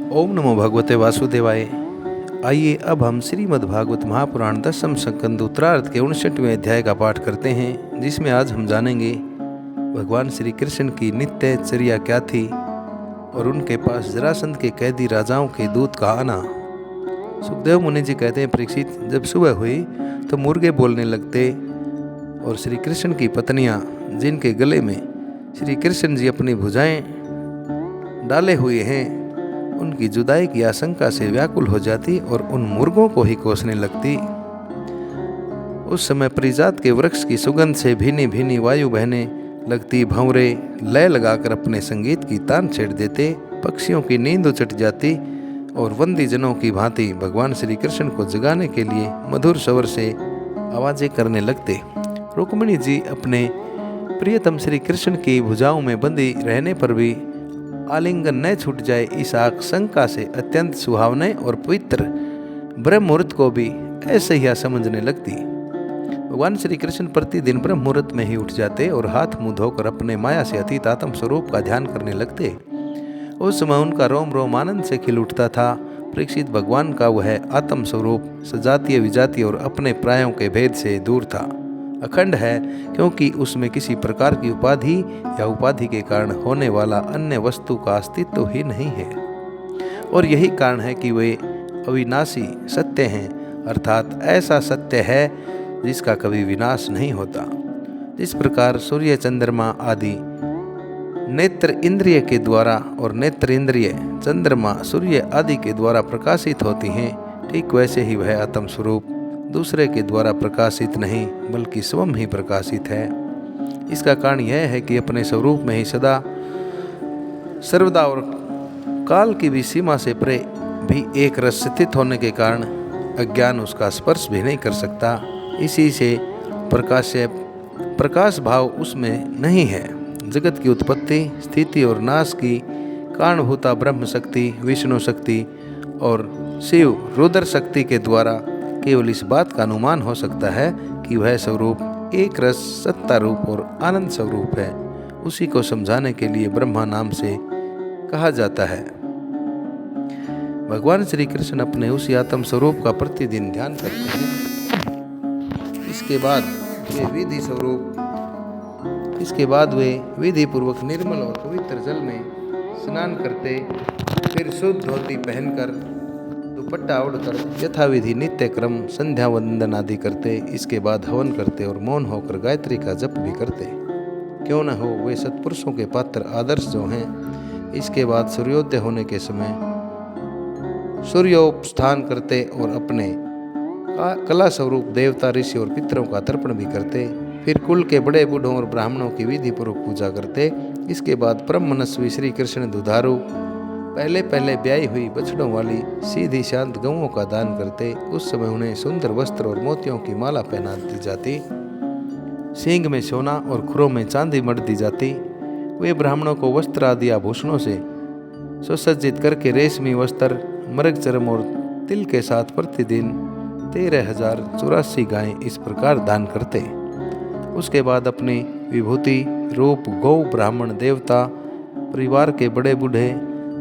ओम नमो भगवते वासुदेवाय। आइए अब हम श्रीमद् भागवत महापुराण दशम स्कंद उत्तरार्ध के 59वें अध्याय का पाठ करते हैं, जिसमें आज हम जानेंगे भगवान श्री कृष्ण की नित्य चर्या क्या थी और उनके पास जरासंध के कैदी राजाओं के दूत का आना। सुखदेव मुनि जी कहते हैं, परीक्षित, जब सुबह हुई तो मुर्गे बोलने लगते और श्री कृष्ण की पत्नियां, जिनके गले में श्री कृष्ण जी अपनी भुजाएं डाले हुए हैं, उनकी जुदाई की आशंका से व्याकुल हो जाती और उन मुर्गों को ही कोसने लगती। उस समय परिजात के वृक्ष की सुगंध से भीनी भीनी वायु बहने लगती। भंवरे लय लगाकर अपने संगीत की तान छेड़ देते। पक्षियों की नींद उचट जाती और वंदी जनों की भांति भगवान श्री कृष्ण को जगाने के लिए मधुर स्वर से आवाजें करने लगते। रुक्मिणी जी अपने प्रियतम श्री कृष्ण की भुजाओं में बंदी रहने पर भी आलिंगन न छूट जाए, इस आशंका से अत्यंत सुहावने और पवित्र ब्रह्म मुहूर्त को भी ऐसे ही समझने लगती। भगवान श्री कृष्ण प्रतिदिन ब्रह्म मुहूर्त में ही उठ जाते और हाथ मुंह धोकर अपने माया से अतीत आत्म स्वरूप का ध्यान करने लगते। उस समय उनका रोम रोम आनंद से खिल उठता था। परीक्षित, भगवान का वह आत्म स्वरूप सजातीय विजातीय और अपने प्रायों के भेद से दूर था, अखंड है, क्योंकि उसमें किसी प्रकार की उपाधि या उपाधि के कारण होने वाला अन्य वस्तु का अस्तित्व ही नहीं है। और यही कारण है कि वे अविनाशी सत्य हैं, अर्थात ऐसा सत्य है जिसका कभी विनाश नहीं होता। जिस प्रकार सूर्य चंद्रमा आदि नेत्र इंद्रिय के द्वारा और नेत्र इंद्रिय चंद्रमा सूर्य आदि के द्वारा प्रकाशित होती हैं, ठीक वैसे ही वह आत्म स्वरूप दूसरे के द्वारा प्रकाशित नहीं बल्कि स्वयं ही प्रकाशित है। इसका कारण यह है कि अपने स्वरूप में ही सदा सर्वदा और काल की भी सीमा से परे भी एक रस स्थित होने के कारण अज्ञान उसका स्पर्श भी नहीं कर सकता। इसी से प्रकाश भाव उसमें नहीं है। जगत की उत्पत्ति, स्थिति और नाश की कारणभूता ब्रह्म शक्ति, विष्णु शक्ति और शिव रुद्र शक्ति के द्वारा केवल इस बात का अनुमान हो सकता है कि वह स्वरूप एक रस सत्ता रूप और आनंद स्वरूप है। उसी को समझाने के लिए ब्रह्मा नाम से कहा जाता है। भगवान श्री कृष्ण अपने उसी आत्म स्वरूप का प्रतिदिन ध्यान करते हैं। इसके बाद वे विधि पूर्वक निर्मल और पवित्र जल में स्नान करते, फिर शुद्ध धोती पहनकर दुपट्टा ओढ़कर यथाविधि नित्य क्रम संध्या वंदन आदि करते। इसके बाद हवन करते और मौन होकर गायत्री का जप भी करते। क्यों न हो वे सत्पुरुषों के पात्र आदर्श जो हैं। इसके बाद सूर्योदय होने के समय सूर्योपस्थान करते और अपने कला स्वरूप देवता, ऋषि और पितरों का तर्पण भी करते। फिर कुल के बड़े बूढ़ों और ब्राह्मणों की विधि पूर्वक पूजा करते। इसके बाद परम मनस्वी श्री कृष्ण दुधारू पहले ब्याई हुई बछड़ों वाली सीधी शांत गौओं का दान करते। उस समय उन्हें सुंदर वस्त्र और मोतियों की माला पहना दी जाती। सींग में सोना और खुरों में चांदी मढ़ दी जाती। वे ब्राह्मणों को वस्त्र आदि आभूषणों से सुसज्जित करके रेशमी वस्त्र, मृग चर्म और तिल के साथ प्रतिदिन 13,084 गायें इस प्रकार दान करते। उसके बाद अपनी विभूति रूप गौ, ब्राह्मण, देवता, परिवार के बड़े बूढ़े,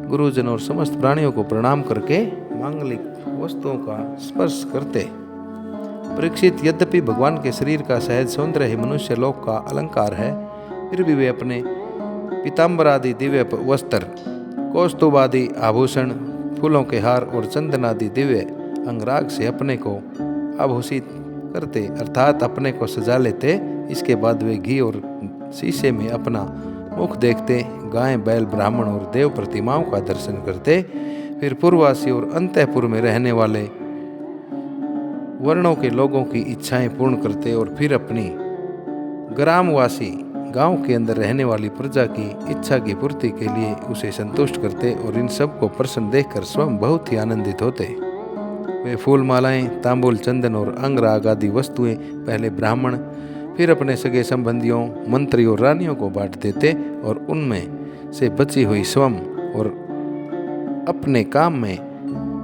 गुरुजन और समस्त प्राणियों को प्रणाम करके मांगलिक वस्तुओं का स्पर्श करते। परीक्षित, यद्यपि भगवान के शरीर का सहज सौंदर्य ही मनुष्य लोक का अलंकार है, फिर भी वे अपने पीताम्बर आदि दिव्य वस्त्र, कौस्तुभ आदि आभूषण, फूलों के हार और चंदन आदि दिव्य अंगराग से अपने को आभूषित करते, अर्थात अपने को सजा लेते। इसके बाद वे घी और शीशे में अपना मुख देखते, गाय, बैल, ब्राह्मण और देव प्रतिमाओं का दर्शन करते। फिर पूर्ववासी और अंतःपुर में रहने वाले वर्णों के लोगों की इच्छाएं पूर्ण करते और फिर अपनी ग्रामवासी गांव के अंदर रहने वाली प्रजा की इच्छा की पूर्ति के लिए उसे संतुष्ट करते और इन सब को प्रसन्न देखकर स्वयं बहुत ही आनंदित होते। वे फूल मालाएं, तांबूल, चंदन और अंगराग आदि वस्तुएं पहले ब्राह्मण, फिर अपने सगे संबंधियों, मंत्री और रानियों को बांट देते और उनमें से बची हुई स्वयं और अपने काम में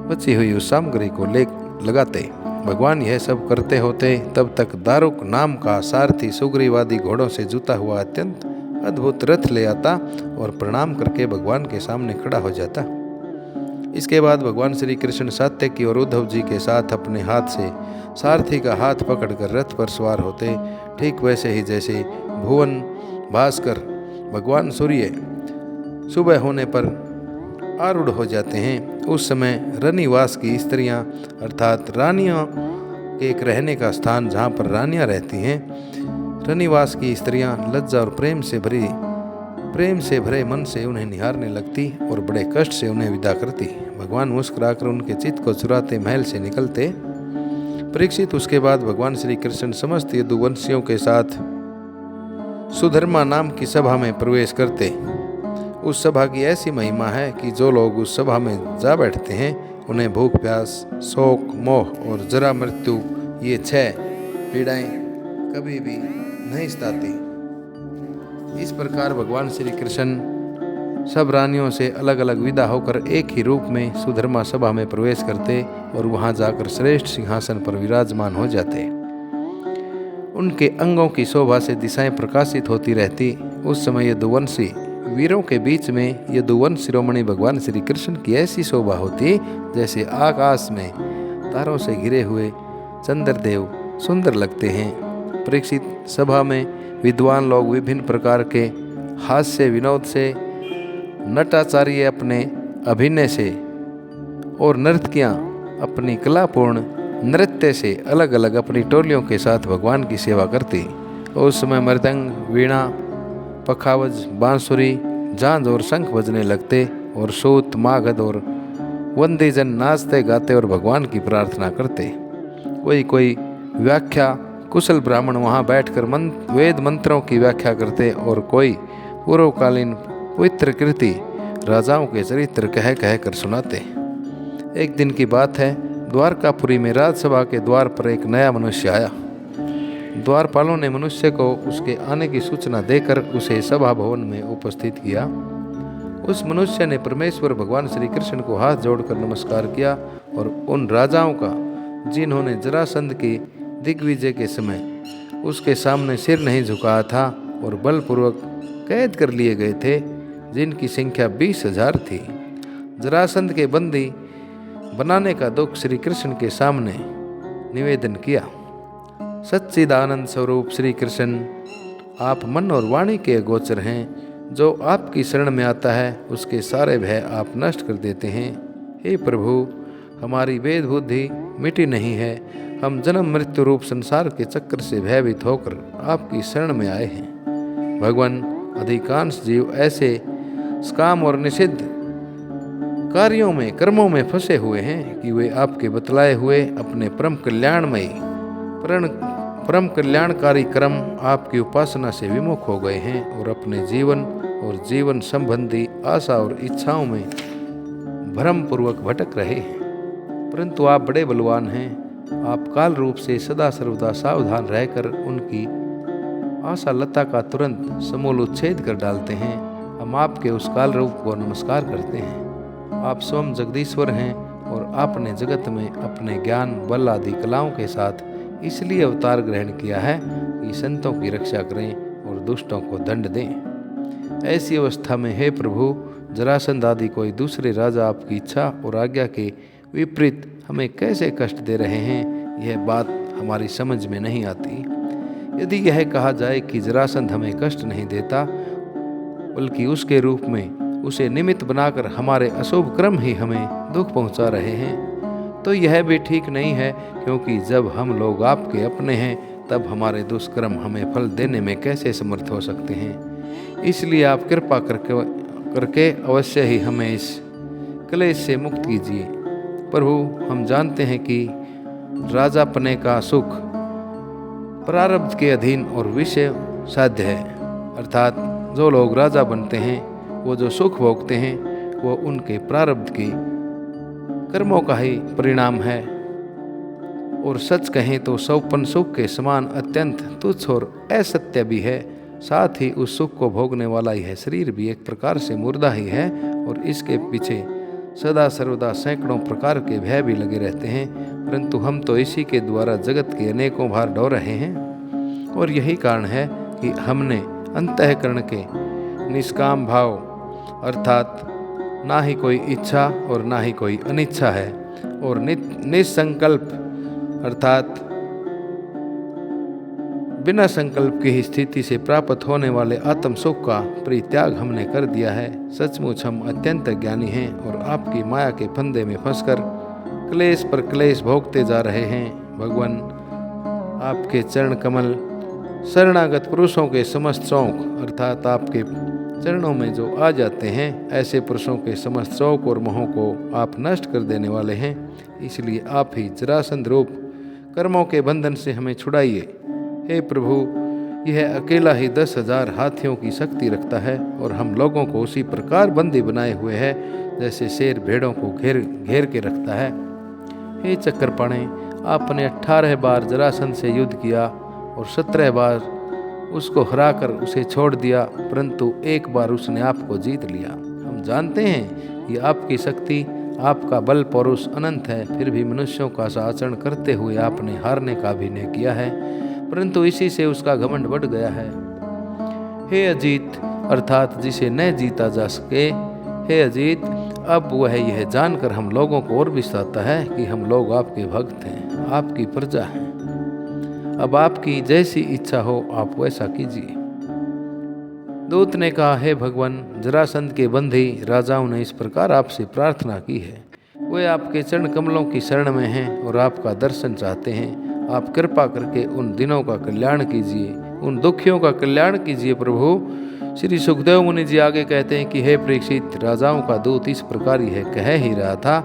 बची हुई उस सामग्री को लगाते। भगवान यह सब करते होते तब तक दारुक नाम का सारथी सुग्रीवादी घोड़ों से जुता हुआ अत्यंत अद्भुत रथ ले आता और प्रणाम करके भगवान के सामने खड़ा हो जाता। इसके बाद भगवान श्री कृष्ण सात्यकी और उद्धव जी के साथ अपने हाथ से सारथी का हाथ पकड़कर रथ पर सवार होते। ठीक वैसे ही जैसे भुवन भास्कर भगवान सूर्य सुबह होने पर आरूढ़ हो जाते हैं, उस समय रनिवास की स्त्रियां अर्थात रानियों के एक रहने का स्थान जहाँ पर रानियां रहती हैं, रनिवास की स्त्रियां लज्जा और प्रेम से भरे मन से उन्हें निहारने लगती और बड़े कष्ट से उन्हें विदा करती। भगवान मुस्कुराकर उनके चित्त को चुराते महल से निकलते। परीक्षित उसके बाद भगवान श्री कृष्ण समस्त यदुवंशियों के साथ सुधर्मा नाम की सभा में प्रवेश करते। उस सभा की ऐसी महिमा है कि जो लोग उस सभा में जा बैठते हैं उन्हें भूख प्यास, शोक, मोह और जरा मृत्यु, ये 6 पीड़ाएं कभी भी नहीं सताती। इस प्रकार भगवान श्री कृष्ण सब रानियों से अलग अलग विदा होकर एक ही रूप में सुधर्मा सभा में प्रवेश करते और वहां जाकर श्रेष्ठ सिंहासन पर विराजमान हो जाते। उनके अंगों की शोभा से दिशाएं प्रकाशित होती रहती। उस समय यदुवंशी वीरों के बीच में यदुवंश शिरोमणि भगवान श्री कृष्ण की ऐसी शोभा होती जैसे आकाश में तारों से घिरे हुए चंद्रदेव सुंदर लगते हैं। परीक्षित सभा में विद्वान लोग विभिन्न प्रकार के हास्य विनोद से, नटाचार्य अपने अभिनय से और नर्तकियां अपनी कलापूर्ण नृत्य से अलग अलग अपनी टोलियों के साथ भगवान की सेवा करती। उस समय मृदंग, वीणा, पखावज, बांसुरी, झांझ और शंख बजने लगते और सूत, मागध और वंदीजन नाचते गाते और भगवान की प्रार्थना करते। कोई व्याख्या कुशल ब्राह्मण वहां बैठकर वेद मंत्रों की व्याख्या करते और कोई पूर्वकालीन पवित्र कृति राजाओं के चरित्र कह कर सुनाते। एक दिन की बात है, द्वारकापुरी में राजसभा के द्वार पर एक नया मनुष्य आया। द्वारपालों ने मनुष्य को उसके आने की सूचना देकर उसे सभा भवन में उपस्थित किया। उस मनुष्य ने परमेश्वर भगवान श्री कृष्ण को हाथ जोड़कर नमस्कार किया और उन राजाओं का जिन्होंने जरासंध की दिग्विजय के समय उसके सामने सिर नहीं झुकाया था और बलपूर्वक कैद कर लिए गए थे, जिनकी संख्या 20,000 थी, जरासंध के बंदी बनाने का दुख श्री कृष्ण के सामने निवेदन किया। सच्चिदानंद स्वरूप श्री कृष्ण, आप मन और वाणी के गोचर हैं। जो आपकी शरण में आता है उसके सारे भय आप नष्ट कर देते हैं। हे प्रभु, हमारी वेद बुद्धि मिटी नहीं है। हम जन्म मृत्यु रूप संसार के चक्र से भयभीत होकर आपकी शरण में आए हैं। भगवान, अधिकांश जीव ऐसे काम और निषिद्ध कार्यों में, कर्मों में फंसे हुए हैं कि वे आपके बतलाए हुए अपने परम कल्याणकारी कर्म आपकी उपासना से विमुख हो गए हैं और अपने जीवन और जीवन संबंधी आशा और इच्छाओं में भ्रमपूर्वक भटक रहे हैं। परंतु आप बड़े बलवान हैं। आप काल रूप से सदा सर्वदा सावधान रहकर उनकी आशा लता का तुरंत समूल उच्छेद कर डालते हैं। हम आपके उस काल रूप को नमस्कार करते हैं। आप स्वयं जगदीश्वर हैं और आपने जगत में अपने ज्ञान, बल आदि कलाओं के साथ इसलिए अवतार ग्रहण किया है कि संतों की रक्षा करें और दुष्टों को दंड दें। ऐसी अवस्था में हे प्रभु, जरासंध आदि कोई दूसरे राजा आपकी इच्छा और आज्ञा के विपरीत हमें कैसे कष्ट दे रहे हैं, यह बात हमारी समझ में नहीं आती। यदि यह कहा जाए कि जरासंध हमें कष्ट नहीं देता, बल्कि उसके रूप में उसे निमित्त बनाकर हमारे अशुभ कर्म ही हमें दुख पहुंचा रहे हैं, तो यह भी ठीक नहीं है, क्योंकि जब हम लोग आपके अपने हैं तब हमारे दुष्कर्म हमें फल देने में कैसे समर्थ हो सकते हैं। इसलिए आप कृपा करके अवश्य ही हमें इस क्लेश से मुक्त कीजिए। प्रभु, हम जानते हैं कि राजापने का सुख प्रारब्ध के अधीन और विषय साध्य है, अर्थात जो लोग राजा बनते हैं वो जो सुख भोगते हैं वो उनके प्रारब्ध के कर्मों का ही परिणाम है। और सच कहें तो सौपन सुख के समान अत्यंत तुच्छ और असत्य भी है। साथ ही उस सुख को भोगने वाला यह शरीर भी एक प्रकार से मुर्दा ही है और इसके पीछे सदा सर्वदा सैकड़ों प्रकार के भय भी लगे रहते हैं। परंतु हम तो इसी के द्वारा जगत के अनेकों भार ढो रहे हैं और यही कारण है कि हमने अंतःकरण के निष्काम भाव अर्थात ना ही कोई इच्छा और ना ही कोई अनिच्छा है, और निसंकल्प अर्थात बिना संकल्प की ही स्थिति से प्राप्त होने वाले आत्म सुख का परित्याग हमने कर दिया है। सचमुच हम अत्यंत ज्ञानी हैं और आपकी माया के फंदे में फंसकर क्लेश पर क्लेश भोगते जा रहे हैं। भगवान, आपके चरण कमल शरणागत पुरुषों के समस्त शौक अर्थात आपके चरणों में जो आ जाते हैं, ऐसे पुरुषों के समस्त शौक और मोहों को आप नष्ट कर देने वाले हैं। इसलिए आप ही जरासंध रूप कर्मों के बंधन से हमें छुड़ाइए। हे प्रभु, यह अकेला ही 10,000 हाथियों की शक्ति रखता है और हम लोगों को उसी प्रकार बंदी बनाए हुए है जैसे शेर भेड़ों को घेर के रखता है। हे चक्रपाणे, आपने 18 बार जरासंध से युद्ध किया और 17 बार उसको हराकर उसे छोड़ दिया, परंतु एक बार उसने आपको जीत लिया। हम जानते हैं कि आपकी शक्ति, आपका बल पौरुष अनंत है, फिर भी मनुष्यों का सा आचरण करते हुए आपने हारने का अभिनय किया है, परंतु इसी से उसका घमंड बढ़ गया है। हे अजीत अर्थात जिसे न जीता जा सके, हे अजीत, अब वह यह जानकर हम लोगों को और भी सताता है कि हम लोग आपके भक्त हैं, आपकी प्रजा हैं। अब आपकी जैसी इच्छा हो आप वैसा कीजिए। दूत ने कहा, हे भगवान, जरासंध के बंधी राजाओं ने इस प्रकार आपसे प्रार्थना की है। वे आपके चरण कमलों की शरण में हैं और आपका दर्शन चाहते हैं। आप कृपा करके उन दिनों का कल्याण कीजिए, उन दुखियों का कल्याण कीजिए। प्रभु, श्री सुखदेव मुनि जी आगे कहते हैं कि हे परीक्षित, राजाओं का दूत इस प्रकार यह कह ही रहा था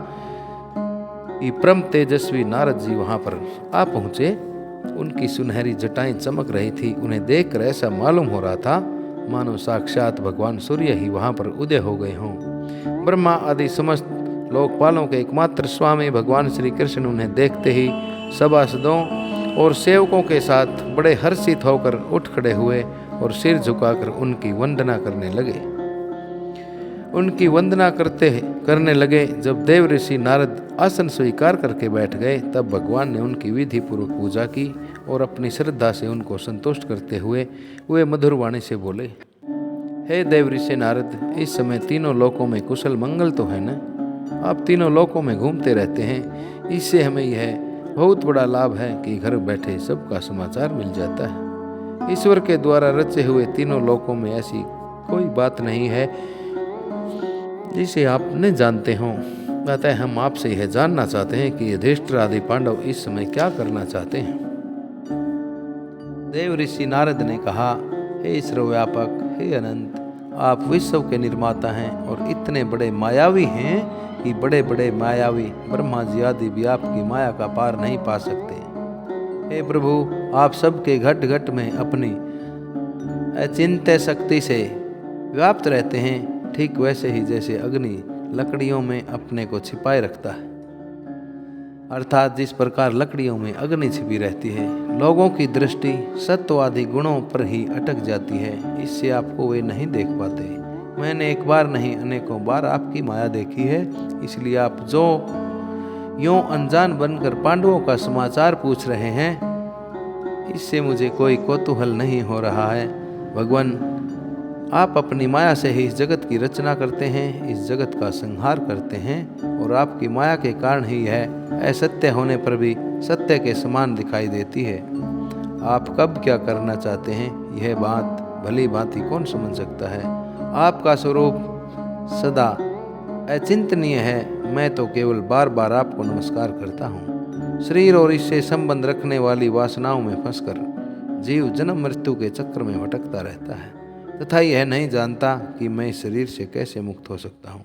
कि परम तेजस्वी नारद जी वहां पर आ पहुंचे। उनकी सुनहरी जटाएं चमक रही थी। उन्हें देखकर ऐसा मालूम हो रहा था मानो साक्षात भगवान सूर्य ही वहां पर उदय हो गए हों। ब्रह्मा आदि समस्त लोकपालों के एकमात्र स्वामी भगवान श्री कृष्ण उन्हें देखते ही सभासदों और सेवकों के साथ बड़े हर्षित होकर उठ खड़े हुए और सिर झुकाकर उनकी वंदना करने लगे। उनकी वंदना करने लगे। जब देव ऋषि नारद आसन स्वीकार करके बैठ गए, तब भगवान ने उनकी विधि पूर्वक पूजा की और अपनी श्रद्धा से उनको संतुष्ट करते हुए वे मधुर वाणी से बोले, हे देव ऋषि नारद, इस समय तीनों लोकों में कुशल मंगल तो है न? आप तीनों लोकों में घूमते रहते हैं। इससे हमें यह बहुत बड़ा लाभ है कि घर बैठे सबका समाचार मिल जाता है। ईश्वर के द्वारा रचे हुए तीनों लोकों में ऐसी कोई बात नहीं है जिसे आप न जानते हों। अतः हम आपसे यह जानना चाहते हैं कि युधिष्ठिर आदि पांडव इस समय क्या करना चाहते हैं। देव ऋषि नारद ने कहा, हे सर्वव्यापक, हे अनंत, आप विश्व के निर्माता हैं और इतने बड़े मायावी हैं कि बड़े बड़े मायावी ब्रह्मा जी आदि भी आपकी माया का पार नहीं पा सकते। हे प्रभु, आप सबके घट घट में अपनी अचिंत्य शक्ति से व्याप्त रहते हैं, ठीक वैसे ही जैसे अग्नि लकड़ियों में अपने को छिपाए रखता है, अर्थात जिस प्रकार लकड़ियों में अग्नि छिपी रहती है। लोगों की दृष्टि सत्व आदि गुणों पर ही अटक जाती है, इससे आपको वे नहीं देख पाते। मैंने एक बार नहीं अनेकों बार आपकी माया देखी है, इसलिए आप जो यूं अनजान बनकर पांडवों का समाचार पूछ रहे हैं, इससे मुझे कोई कौतूहल नहीं हो रहा है। भगवान, आप अपनी माया से ही इस जगत की रचना करते हैं, इस जगत का संहार करते हैं और आपकी माया के कारण ही यह असत्य होने पर भी सत्य के समान दिखाई देती है। आप कब क्या करना चाहते हैं, यह बात भली भांति कौन समझ सकता है। आपका स्वरूप सदा अचिंतनीय है। मैं तो केवल बार बार आपको नमस्कार करता हूँ। शरीर और इससे संबंध रखने वाली वासनाओं में फंसकर जीव जन्म मृत्यु के चक्र में भटकता रहता है तथा यह नहीं जानता कि मैं इस शरीर से कैसे मुक्त हो सकता हूँ।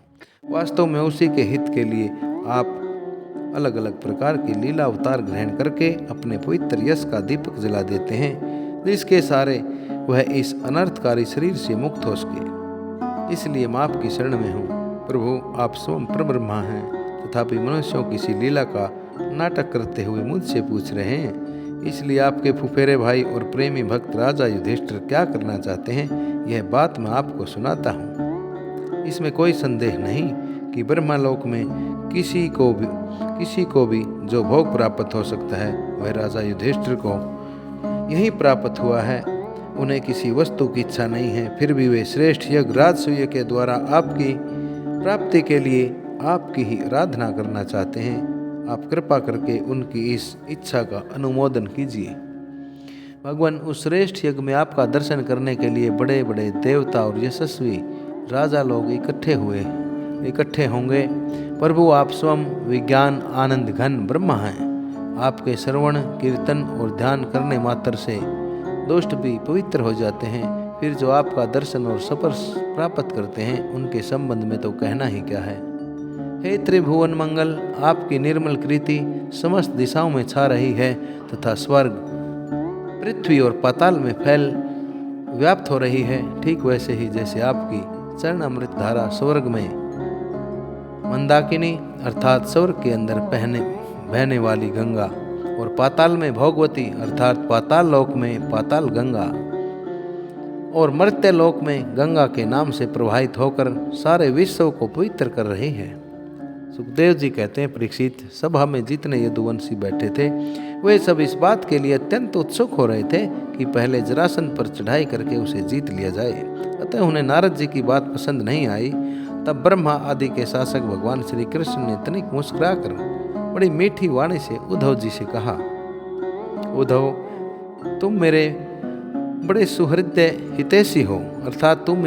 वास्तव में उसी के हित के लिए आप अलग अलग प्रकार की लीला अवतार ग्रहण करके अपने पवित्र यश का दीपक जला देते हैं, जिसके सारे वह इस अनर्थकारी शरीर से मुक्त हो सके। इसलिए मैं आपकी शरण में हूँ। प्रभु, आप स्वयं परब्रह्मा हैं, तथापि मनुष्यों की सी लीला का नाटक करते हुए मुझसे पूछ रहे हैं। इसलिए आपके फुफेरे भाई और प्रेमी भक्त राजा युधिष्ठिर क्या करना चाहते हैं, यह बात मैं आपको सुनाता हूँ। इसमें कोई संदेह नहीं कि ब्रह्मालोक में किसी को भी जो भोग प्राप्त हो सकता है, वह राजा युधिष्ठिर को यही प्राप्त हुआ है। उन्हें किसी वस्तु की इच्छा नहीं है, फिर भी वे श्रेष्ठ यज्ञ राजसूय के द्वारा आपकी प्राप्ति के लिए आपकी ही आराधना करना चाहते हैं। आप कृपा करके उनकी इस इच्छा का अनुमोदन कीजिए। भगवान, उस श्रेष्ठ यज्ञ में आपका दर्शन करने के लिए बड़े बड़े देवता और यशस्वी राजा लोग इकट्ठे होंगे। प्रभु, आप स्वयं विज्ञान आनंद घन ब्रह्मा हैं। आपके श्रवण कीर्तन और ध्यान करने मात्र से दुष्ट भी पवित्र हो जाते हैं। फिर जो आपका दर्शन और स्पर्श प्राप्त करते हैं, उनके संबंध में तो कहना ही क्या है। हे त्रिभुवन मंगल, आपकी निर्मल कृति समस्त दिशाओं में छा रही है तथा स्वर्ग, पृथ्वी और पाताल में फैल व्याप्त हो रही है। ठीक वैसे ही जैसे आपकी चरण अमृत धारा स्वर्ग में मंदाकिनी अर्थात स्वर्ग के अंदर बहने वाली गंगा और पाताल में भोगवती अर्थात पाताल लोक में पाताल गंगा और मर्त्य लोक में गंगा के नाम से प्रवाहित होकर सारे विश्व को पवित्र कर रही है। सुखदेव जी कहते हैं, परीक्षित, सभा में जितने यदुवंशी बैठे थे वे सब इस बात के लिए अत्यंत उत्सुक हो रहे थे कि पहले जरासंध पर चढ़ाई करके उसे जीत लिया जाए। अतः उन्हें नारद जी की बात पसंद नहीं आई। तब ब्रह्मा आदि के शासक भगवान श्री कृष्ण ने तनिक मुस्कुराकर बड़ी मीठी वाणी से उद्धव जी से कहा, उद्धव, तुम मेरे बड़े सुहृदय हितैषी हो, अर्थात तुम